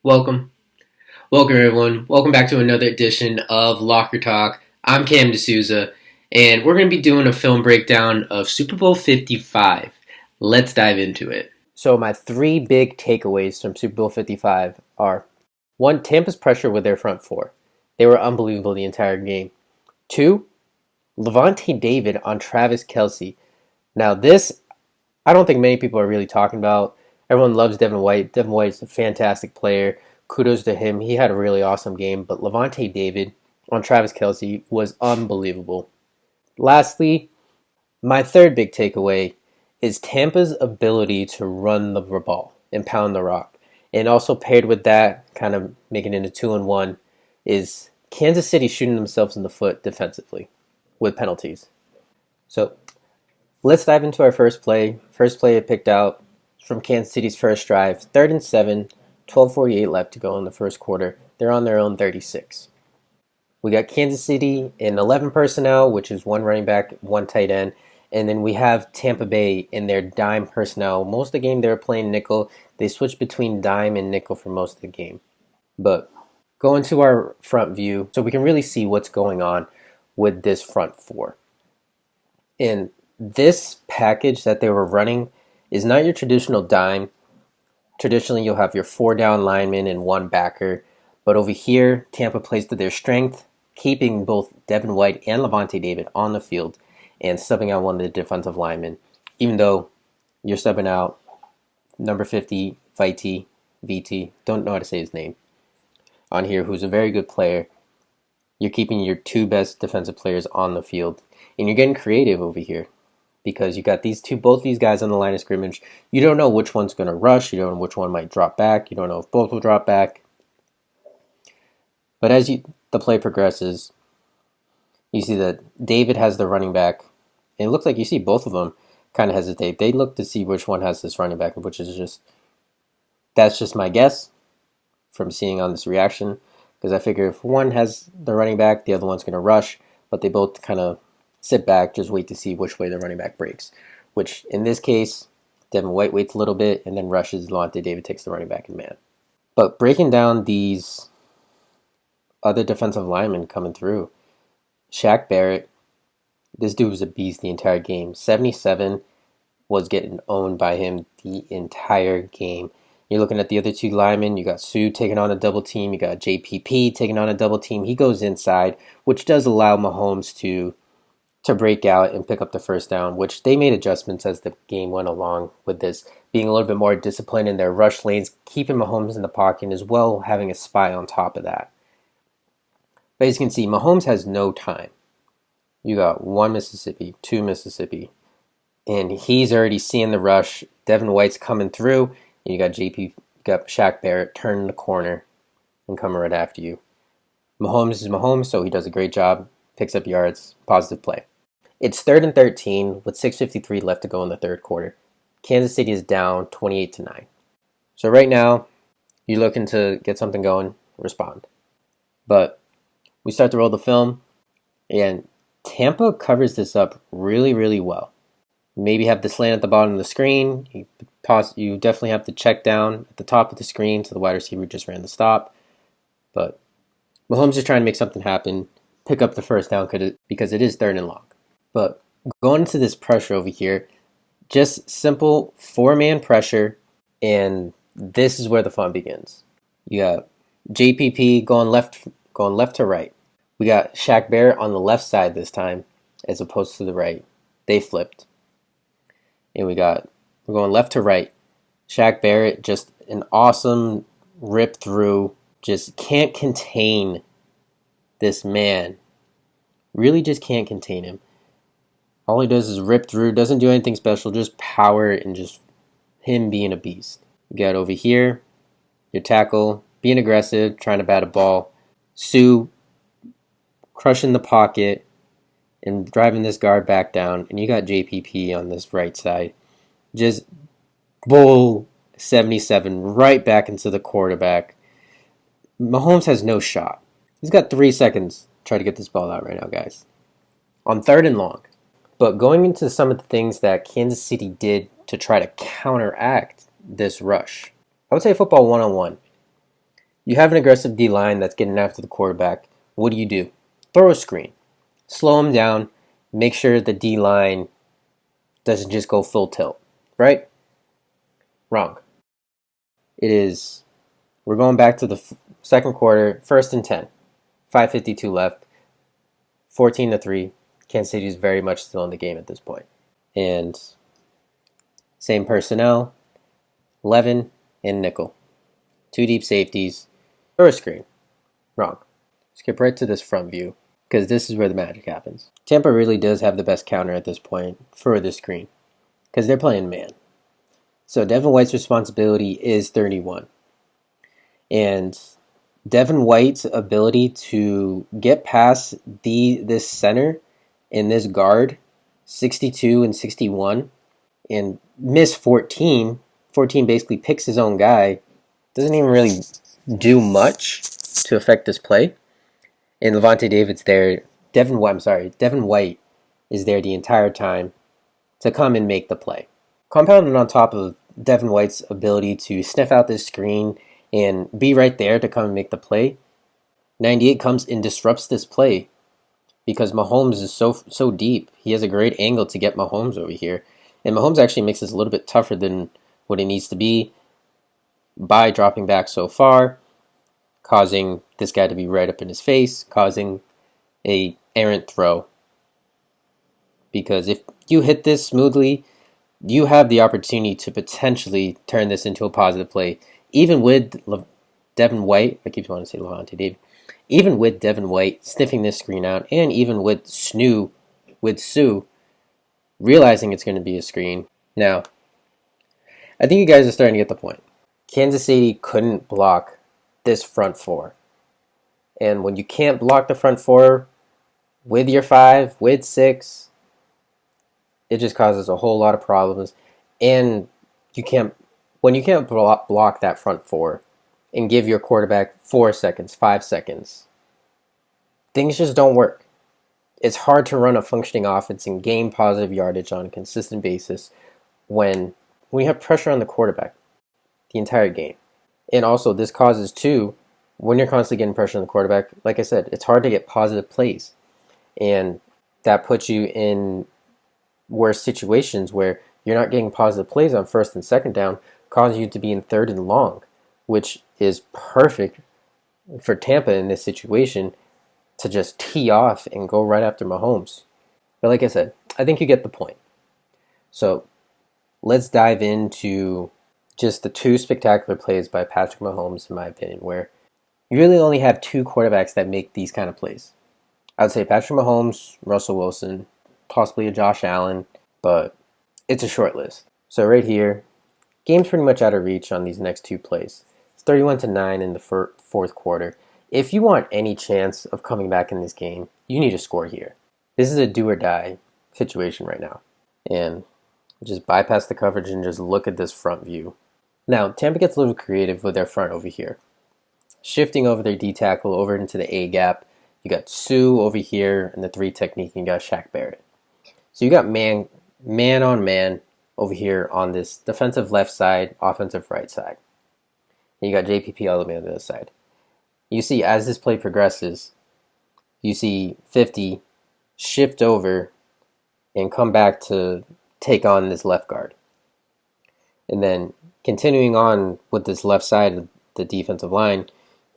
Welcome. Welcome, everyone. Welcome back to another edition of Locker Talk. I'm Cam D'Souza, and we're going to be doing a film breakdown of Super Bowl 55. Let's dive into it. So my three big takeaways from Super Bowl 55 are: one, Tampa's pressure with their front four. They were unbelievable the entire game. Two, Lavonta David on Travis Kelce. Now this, I don't think many people are really talking about. Everyone loves Devin White. Devin White's a fantastic player. Kudos to him. He had a really awesome game. But Lavonta David on Travis Kelce was unbelievable. Lastly, my third big takeaway is Tampa's ability to run the ball and pound the rock. And also paired with that, kind of making it a 2-1, is Kansas City shooting themselves in the foot defensively with penalties. So let's dive into our first play. First play I picked out from Kansas City's first drive. 3rd and 7, 12:48 left to go in the first quarter. They're on their own 36. We got Kansas City in 11 personnel, which is one running back, one tight end. And then we have Tampa Bay in their dime personnel. Most of the game they were playing nickel. They switched between dime and nickel for most of the game. But go into our front view so we can really see what's going on with this front four. And this package that they were running is not your traditional dime. Traditionally, you'll have your 4 down linemen and 1 backer. But over here, Tampa plays to their strength, keeping both Devin White and Lavonta David on the field and subbing out one of the defensive linemen, even though you're subbing out number 50, VT, don't know how to say his name, on here, who's a very good player. You're keeping your 2 best defensive players on the field, and you're getting creative over here because you got both these guys on the line of scrimmage. You don't know which one's going to rush. You don't know which one might drop back. You don't know if both will drop back. But as the play progresses, you see that David has the running back. And it looks like you see both of them kind of hesitate. They look to see which one has this running back, which is that's just my guess from seeing on this reaction. Because I figure if one has the running back, the other one's going to rush. But they both kind of sit back, just wait to see which way the running back breaks. Which, in this case, Devin White waits a little bit and then rushes. Lavonta David takes the running back in man. But breaking down these other defensive linemen coming through, Shaq Barrett, this dude was a beast the entire game. 77 was getting owned by him the entire game. You're looking at the other 2 linemen. You got Sue taking on a double team. You got JPP taking on a double team. He goes inside, which does allow Mahomes to break out and pick up the first down, which they made adjustments as the game went along with this, being a little bit more disciplined in their rush lanes, keeping Mahomes in the pocket, and as well having a spy on top of that. But as you can see, Mahomes has no time. You got 1 Mississippi, 2 Mississippi, and he's already seeing the rush. Devin White's coming through, and you got Shaq Barrett turning the corner and coming right after you. Mahomes is Mahomes, so he does a great job, picks up yards, positive play. It's 3rd and 13 with 6:53 left to go in the third quarter. Kansas City is down 28-9. So right now, you're looking to get something going, respond. But we start to roll the film, and Tampa covers this up really, really well. Maybe have the slant at the bottom of the screen. You definitely have to check down at the top of the screen so the wide receiver just ran the stop. But Mahomes is trying to make something happen, pick up the first down because it is 3rd and long. But going into this pressure over here, just simple 4-man pressure, and this is where the fun begins. You got JPP going left to right. We got Shaq Barrett on the left side this time, as opposed to the right. They flipped. And we're going left to right. Shaq Barrett, just an awesome rip through. Just can't contain this man. Really just can't contain him. All he does is rip through, doesn't do anything special, just power and just him being a beast. You got over here, your tackle, being aggressive, trying to bat a ball. Sue crushing the pocket and driving this guard back down. And you got JPP on this right side. Just bull 77 right back into the quarterback. Mahomes has no shot. He's got 3 seconds to try to get this ball out right now, guys. On 3rd and long. But going into some of the things that Kansas City did to try to counteract this rush, I would say football 101. You have an aggressive D line that's getting after the quarterback. What do? Throw a screen. Slow him down. Make sure the D line doesn't just go full tilt. Right? Wrong. It is. We're going back to the second quarter, 1st and 10. 5:52 left. 14-3. Kansas City is very much still in the game at this point. And same personnel. Levin and nickel. 2 deep safeties. Throw a screen. Wrong. Skip right to this front view, because this is where the magic happens. Tampa really does have the best counter at this point for this screen, because they're playing man. So Devin White's responsibility is 31. And Devin White's ability to get past this center and this guard, 62 and 61, and miss 14. 14 basically picks his own guy, doesn't even really do much to affect this play. And Lavonta David's there. Devin White is there the entire time to come and make the play. Compounded on top of Devin White's ability to sniff out this screen and be right there to come and make the play, 98 comes and disrupts this play because Mahomes is so deep. He has a great angle to get Mahomes over here. And Mahomes actually makes this a little bit tougher than what it needs to be by dropping back so far, causing this guy to be right up in his face, causing a errant throw. Because if you hit this smoothly, you have the opportunity to potentially turn this into a positive play. Even with Devin White, I keep wanting to say Lavonta David, even with Devin White sniffing this screen out, and even with Sue realizing it's going to be a screen. Now, I think you guys are starting to get the point. Kansas City couldn't block this front four. And when you can't block the front four with your 5, with 6, it just causes a whole lot of problems. And when you can't block that front four and give your quarterback 4 seconds, 5 seconds, things just don't work. It's hard to run a functioning offense and gain positive yardage on a consistent basis when you have pressure on the quarterback the entire game. And also, this causes, too, when you're constantly getting pressure on the quarterback, like I said, it's hard to get positive plays. And that puts you in worse situations where you're not getting positive plays on 1st and 2nd down, causing you to be in 3rd and long, which is perfect for Tampa in this situation to just tee off and go right after Mahomes. But like I said, I think you get the point. So let's dive into just the 2 spectacular plays by Patrick Mahomes, in my opinion, where you really only have 2 quarterbacks that make these kind of plays. I would say Patrick Mahomes, Russell Wilson, possibly a Josh Allen, but it's a short list. So right here, game's pretty much out of reach on these next 2 plays. It's 31-9 in the 4th quarter. If you want any chance of coming back in this game, you need to score here. This is a do or die situation right now. And just bypass the coverage and just look at this front view. Now, Tampa gets a little creative with their front over here. Shifting over their D tackle over into the A gap. You got Sue over here in the 3 technique, and you got Shaq Barrett. So you got man on man over here on this defensive left side, offensive right side. And you got JPP all the way on the other side. You see, as this play progresses, you see 50 shift over and come back to take on this left guard. And then continuing on with this left side of the defensive line,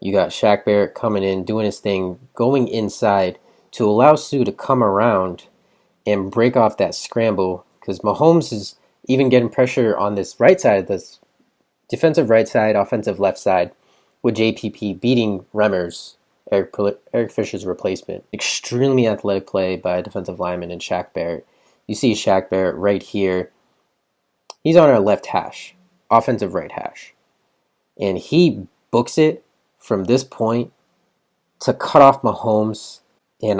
you got Shaq Barrett coming in, doing his thing, going inside to allow Sue to come around and break off that scramble, because Mahomes is even getting pressure on this right side, this defensive right side, offensive left side, with JPP beating Remmers, Eric Fisher's replacement. Extremely athletic play by a defensive lineman in Shaq Barrett. You see Shaq Barrett right here. He's on our left hash, offensive right hash. And he books it from this point to cut off Mahomes and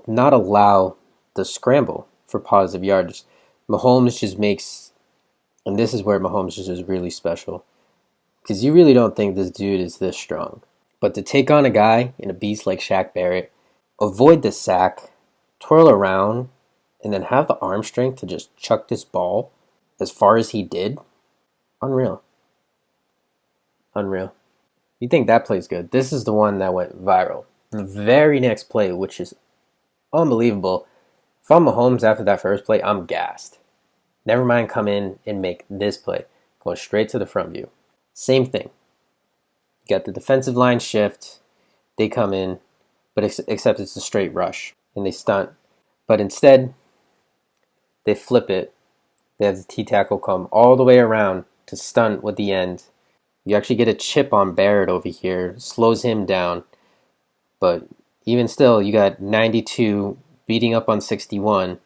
not allow the scramble for positive yards. Mahomes just makes, and this is where Mahomes is just really special, because you really don't think this dude is this strong. But to take on a guy and a beast like Shaq Barrett, avoid the sack, twirl around, and then have the arm strength to just chuck this ball as far as he did, unreal. Unreal. You think that play's good. This is the one that went viral. The very next play, which is unbelievable. If I'm Mahomes after that first play, I'm gassed. Never mind come in and make this play. Going straight to the front view. Same thing. You got the defensive line shift. They come in, but except it's a straight rush. And they stunt. But instead, they flip it. They have the T tackle come all the way around to stunt with the end. You actually get a chip on Barrett over here. Slows him down. But even still, you got 92 beating up on 61.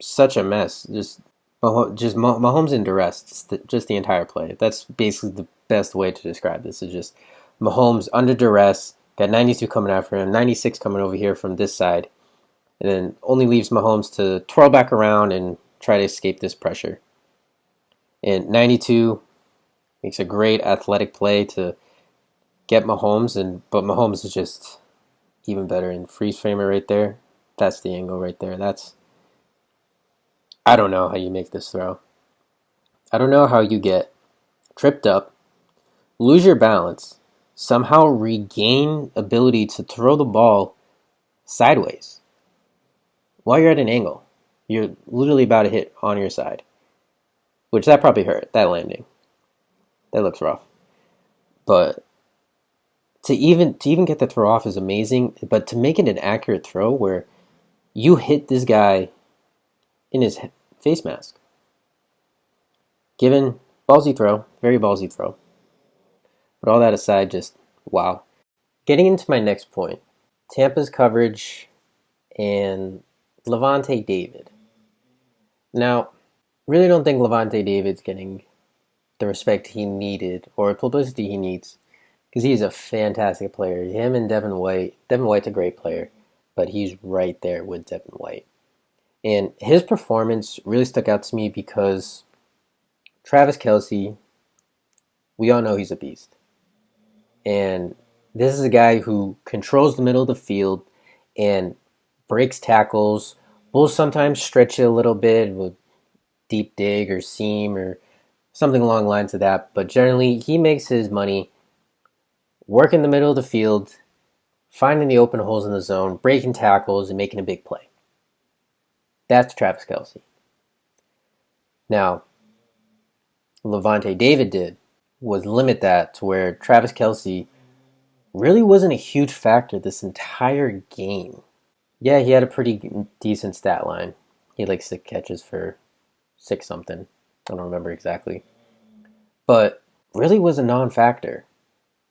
Such a mess. Just Mahomes in duress. Just the entire play. That's basically the best way to describe this. Is just Mahomes under duress. Got 92 coming after him. 96 coming over here from this side. And then only leaves Mahomes to twirl back around and try to escape this pressure. And 92 makes a great athletic play to get Mahomes, but Mahomes is just even better in freeze frame it right there. That's the angle right there. I don't know how you make this throw. I don't know how you get tripped up, lose your balance, somehow regain ability to throw the ball sideways while you're at an angle. You're literally about to hit on your side, which that probably hurt, that landing. That looks rough. But to even get the throw off is amazing, but to make it an accurate throw where you hit this guy in his face mask. Given ballsy throw, very ballsy throw. But all that aside, just wow. Getting into my next point, Tampa's coverage and Lavonta David. Now, really don't think Lavonta David's getting the respect he needed or publicity he needs because he's a fantastic player. Him and Devin White. Devin White's a great player, but he's right there with Devin White. And his performance really stuck out to me because Travis Kelce, we all know he's a beast. And this is a guy who controls the middle of the field and breaks tackles. Will sometimes stretch it a little bit with deep dig or seam or something along the lines of that. But generally, he makes his money working the middle of the field, finding the open holes in the zone, breaking tackles, and making a big play. That's Travis Kelce. Now, Lavonta David did was limit that to where Travis Kelce really wasn't a huge factor this entire game. Yeah, he had a pretty decent stat line. He had like 6 catches for 6 something. I don't remember exactly. But really was a non-factor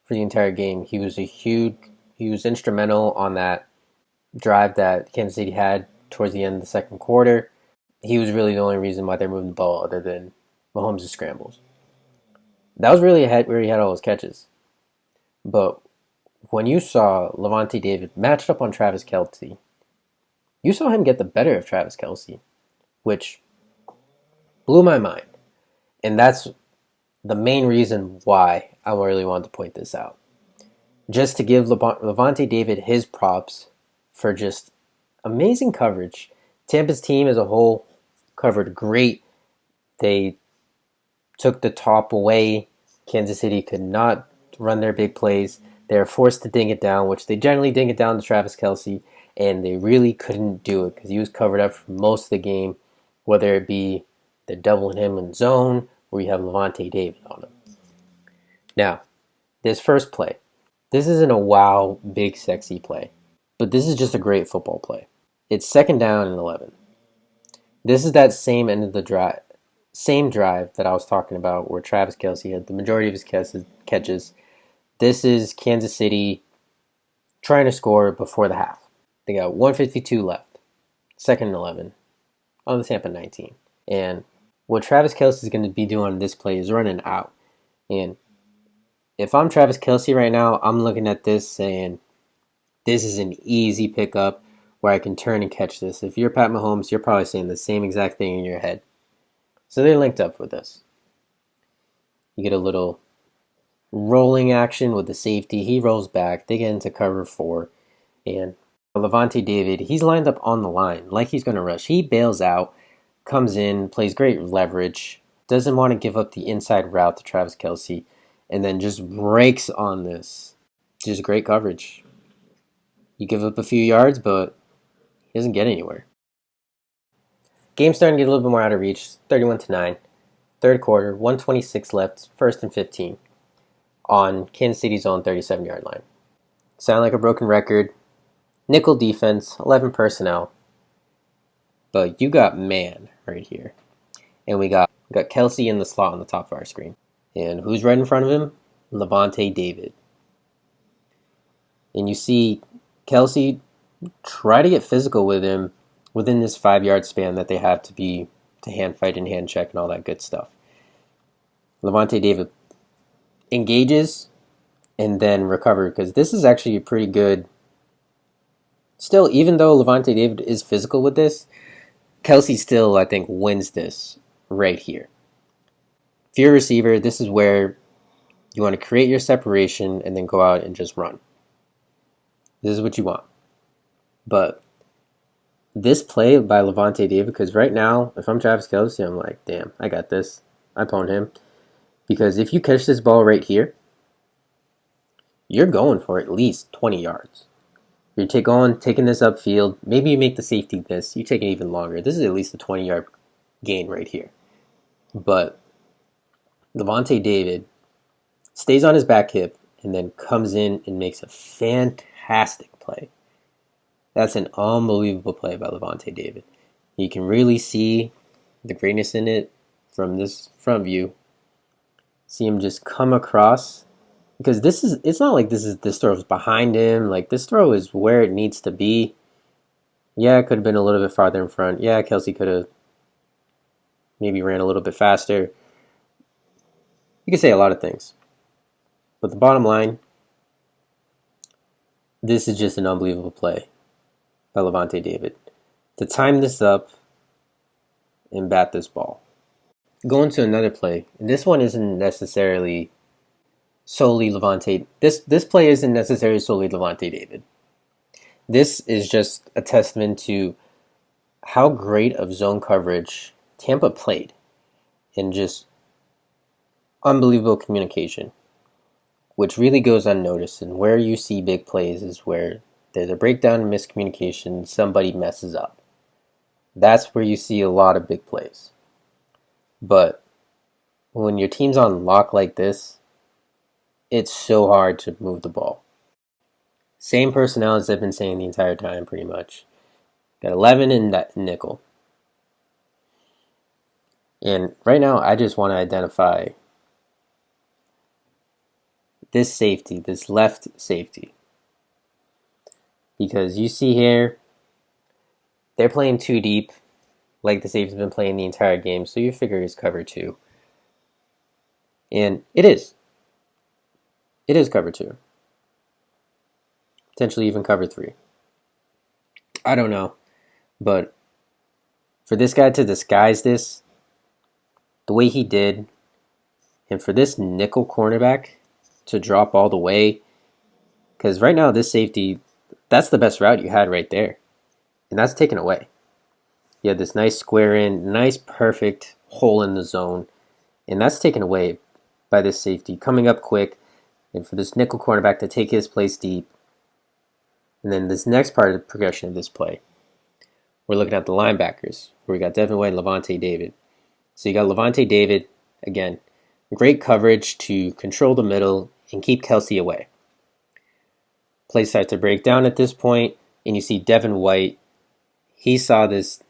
for the entire game. He was instrumental on that drive that Kansas City had towards the end of the second quarter. He was really the only reason why they're moving the ball other than Mahomes' scrambles. That was really ahead where he had all his catches. But when you saw Lavonta David matched up on Travis Kelce, you saw him get the better of Travis Kelce, which blew my mind. And that's the main reason why I really wanted to point this out. Just to give Lavonta David his props for just amazing coverage. Tampa's team as a whole covered great. They took the top away. Kansas City could not run their big plays. They were forced to ding it down, which they generally ding it down to Travis Kelce, and they really couldn't do it because he was covered up for most of the game, whether it be they're doubling him in zone or you have Lavonta David on him. Now, this first play. This isn't a wow, big, sexy play, but this is just a great football play. It's 2nd down and 11. This is that same end of the drive, same drive that I was talking about where Travis Kelce had the majority of his catches. This is Kansas City trying to score before the half. They got 1:52 left. 2nd and 11 on the Tampa 19. And what Travis Kelce is going to be doing on this play is running out. And if I'm Travis Kelce right now, I'm looking at this saying, this is an easy pickup where I can turn and catch this. If you're Pat Mahomes, you're probably saying the same exact thing in your head. So they're linked up with this. You get a little rolling action with the safety. He rolls back. They get into cover 4. And Lavonta David, he's lined up on the line like he's going to rush. He bails out, comes in, plays great leverage, doesn't want to give up the inside route to Travis Kelce, and then just breaks on this. Just great coverage. You give up a few yards, but he doesn't get anywhere. Game's starting to get a little bit more out of reach. 31-9. Third quarter, 1:26 left, first and 15 on Kansas City's own 37-yard line. Sound like a broken record. Nickel defense, 11 personnel. But you got man right here. And we got Kelsey in the slot on the top of our screen. And who's right in front of him? Lavonta David. And you see Kelsey try to get physical with him within this 5-yard span that they have to hand fight and hand check and all that good stuff. Lavonta David engages and then recover, because this is actually a pretty good. Still, even though Lavonta David is physical with this, Kelsey still, I think, wins this right here. If you're a receiver, this is where you want to create your separation and then go out and just run. This is what you want. But this play by Lavonta David, because right now, if I'm Travis Kelce, I'm like, damn, I got this. I pwned him. Because if you catch this ball right here, you're going for at least 20 yards. You're taking this upfield. Maybe you make the safety miss. You take it even longer. This is at least a 20-yard gain right here. But Lavonta David stays on his back hip and then comes in and makes a fantastic play. That's an unbelievable play by Lavonta David. You can really see the greatness in it from this front view. See him just come across. Because it's not like this throw is behind him. Like, this throw is where it needs to be. Yeah, it could have been a little bit farther in front. Yeah, Kelsey could have maybe ran a little bit faster. You can say a lot of things. But the bottom line, this is just an unbelievable play by Lavonta David. To time this up and bat this ball. Going to another play. This one isn't necessarily solely Lavonta. This play isn't necessarily solely Lavonta David. This is just a testament to how great of zone coverage Tampa played, and just unbelievable communication, which really goes unnoticed. And where you see big plays is where there's a breakdown and miscommunication, somebody messes up. That's where you see a lot of big plays. But when your team's on lock like this, it's so hard to move the ball. Same personnel as I've been saying the entire time, pretty much. Got 11 in that nickel. And right now, I just want to identify this safety, this left safety. Because you see here, they're playing too deep, like the safety's been playing the entire game, so you figure it's cover 2. And it is. It is cover 2. Potentially even cover 3. I don't know. But for this guy to disguise this the way he did, and for this nickel cornerback to drop all the way, because right now this safety, that's the best route you had right there. And that's taken away. You had this nice square in, nice perfect hole in the zone, and that's taken away by this safety coming up quick. And for this nickel cornerback to take his place deep. And then this next part of the progression of this play, we're looking at the linebackers, where we got Devin White and Lavonta David. So you got Lavonta David, again, great coverage to control the middle and keep Kelsey away. Play starts to break down at this point, and you see Devin White. He saw this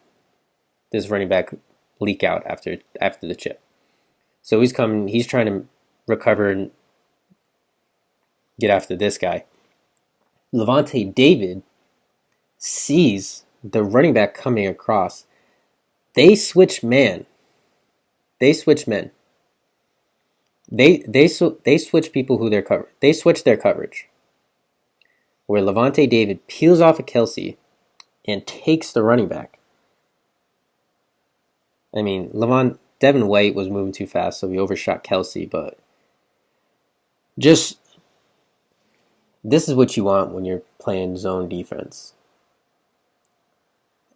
running back leak out after the chip. So he's trying to recover and get after this guy. Lavonta David sees the running back coming across. They switch man. They switch people who they're covered. They switch their coverage. Where Lavonta David peels off of Kelsey and takes the running back. I mean, Devin White was moving too fast, so he overshot Kelsey, but just this is what you want when you're playing zone defense.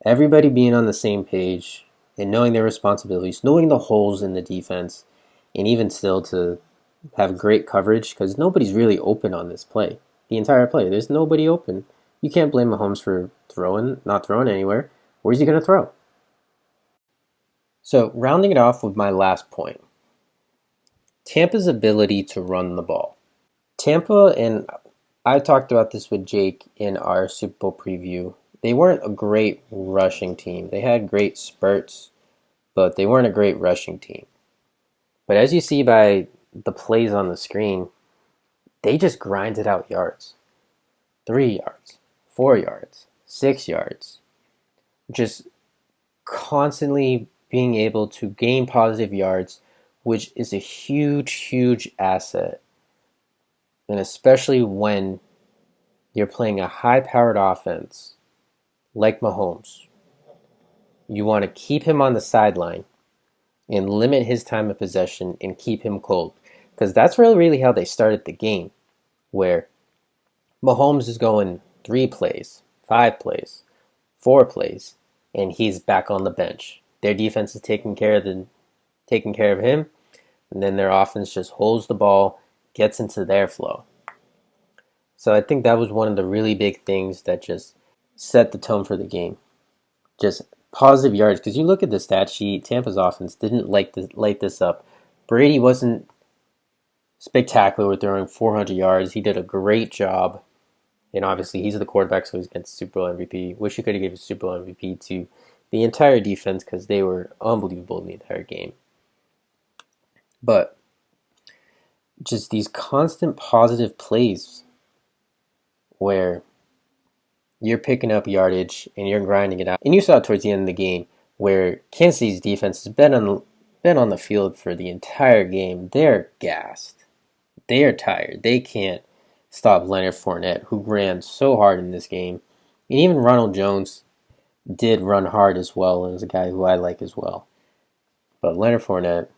Everybody being on the same page and knowing their responsibilities, knowing the holes in the defense, and even still to have great coverage because nobody's really open on this play. The entire play, there's nobody open. You can't blame Mahomes for not throwing anywhere. Where's he going to throw? So, rounding it off with my last point, Tampa's ability to run the ball. Tampa, and I talked about this with Jake in our Super Bowl preview, they weren't a great rushing team. They had great spurts, but they weren't a great rushing team. But as you see by the plays on the screen, they just grinded out yards. 3 yards, 4 yards, 6 yards. Just constantly being able to gain positive yards, which is a huge, huge asset. And especially when you're playing a high-powered offense like Mahomes. You want to keep him on the sideline and limit his time of possession and keep him cold. Because that's really how they started the game, where Mahomes is going 3 plays, 5 plays, 4 plays, and he's back on the bench. Their defense is taking care of him, and then their offense just holds the ball, gets into their flow. So I think that was one of the really big things that just set the tone for the game. Just positive yards, because you look at the stat sheet, Tampa's offense didn't light this up. Brady wasn't spectacular with throwing 400 yards. He did a great job. And obviously, he's the quarterback, so he's against Super Bowl MVP. Wish you could have given Super Bowl MVP to the entire defense because they were unbelievable in the entire game. But just these constant positive plays where you're picking up yardage and you're grinding it out. And you saw it towards the end of the game where Kansas City's defense has been on the field for the entire game. They're gassed. They are tired. They can't stop Leonard Fournette, who ran so hard in this game. And even Ronald Jones did run hard as well, and is a guy who I like as well. But Leonard Fournette,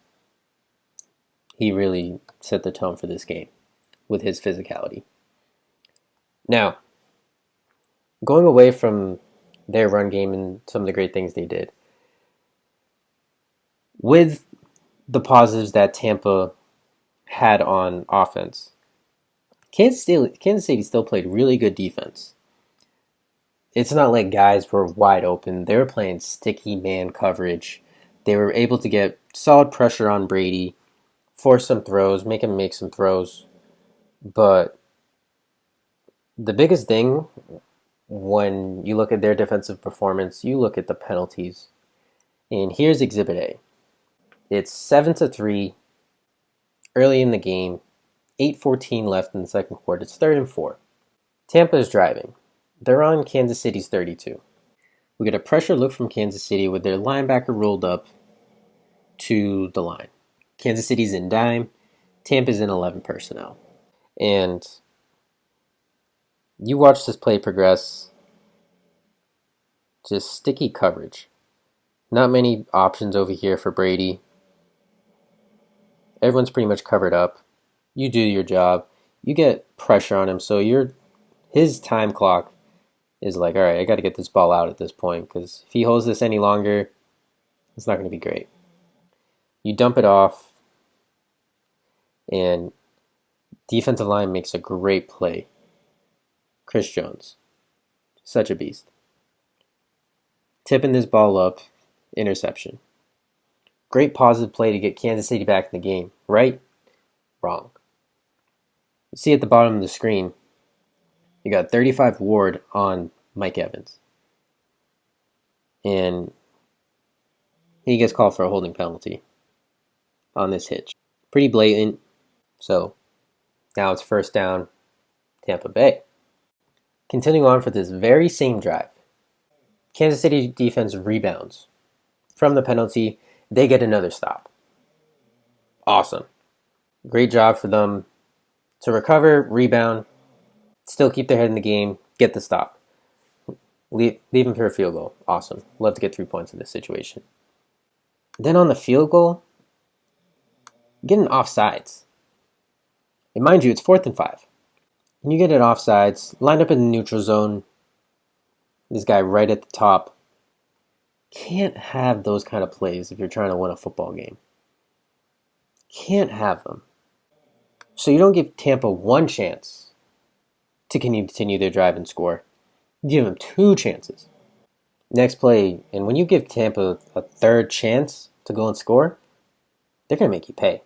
he really set the tone for this game with his physicality. Now, going away from their run game and some of the great things they did, with the positives that Tampa had on offense, Kansas City still played really good defense. It's not like guys were wide open. They were playing sticky man coverage. They were able to get solid pressure on Brady, force some throws, make him make some throws. But the biggest thing when you look at their defensive performance, you look at the penalties. And here's Exhibit A. It's 7-3 early in the game. 8:14 left in the second quarter. It's 3rd and 4. Tampa is driving. They're on Kansas City's 32. We get a pressure look from Kansas City with their linebacker rolled up to the line. Kansas City's in dime. Tampa's in 11 personnel. And you watch this play progress. Just sticky coverage. Not many options over here for Brady. Everyone's pretty much covered up. You do your job. You get pressure on him, so his time clock is like, all right, I got to get this ball out at this point because if he holds this any longer, it's not going to be great. You dump it off, and defensive line makes a great play. Chris Jones, such a beast. Tipping this ball up, interception. Great positive play to get Kansas City back in the game, right? Wrong. You see at the bottom of the screen, you got 35 Ward on Mike Evans. And he gets called for a holding penalty on this hitch. Pretty blatant. So now it's 1st down, Tampa Bay. Continuing on for this very same drive. Kansas City defense rebounds. From the penalty, they get another stop. Awesome. Great job for them to recover, rebound, still keep their head in the game, get the stop. Leave them for a field goal. Awesome. Love to get 3 points in this situation. Then on the field goal, get an offsides. And mind you, it's 4th and 5. And you get it offsides, lined up in the neutral zone. This guy right at the top. Can't have those kind of plays if you're trying to win a football game. Can't have them. So you don't give Tampa one chance to continue their drive and score. You give them two chances. Next play, and when you give Tampa a third chance to go and score, they're going to make you pay.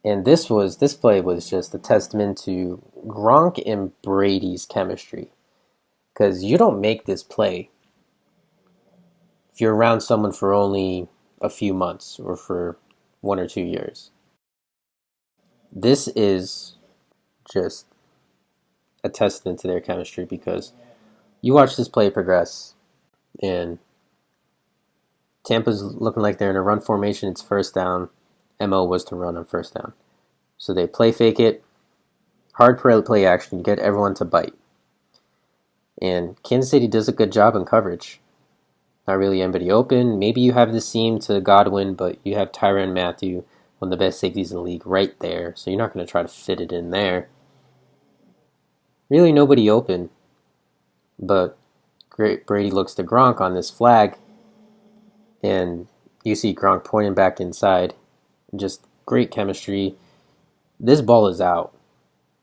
And this play was just a testament to Gronk and Brady's chemistry. Because you don't make this play if you're around someone for only a few months or for 1 or 2 years. This is just a testament to their chemistry because you watch this play progress and Tampa's looking like they're in a run formation. It's first down. MO was to run on first down. So they play fake it, hard play action, get everyone to bite. And Kansas City does a good job in coverage. Not really anybody open. Maybe you have the seam to Godwin, but you have Tyrann Mathieu, one of the best safeties in the league, right there. So you're not going to try to fit it in there. Really nobody open. But Brady looks to Gronk on this flag. And you see Gronk pointing back inside. Just great chemistry. This ball is out.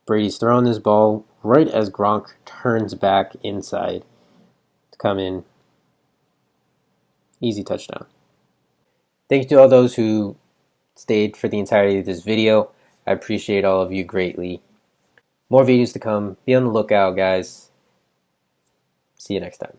Brady's throwing this ball right as Gronk turns back inside to come in. Easy touchdown. Thank you to all those who stayed for the entirety of this video. I appreciate all of you greatly. More videos to come. Be on the lookout, guys. See you next time.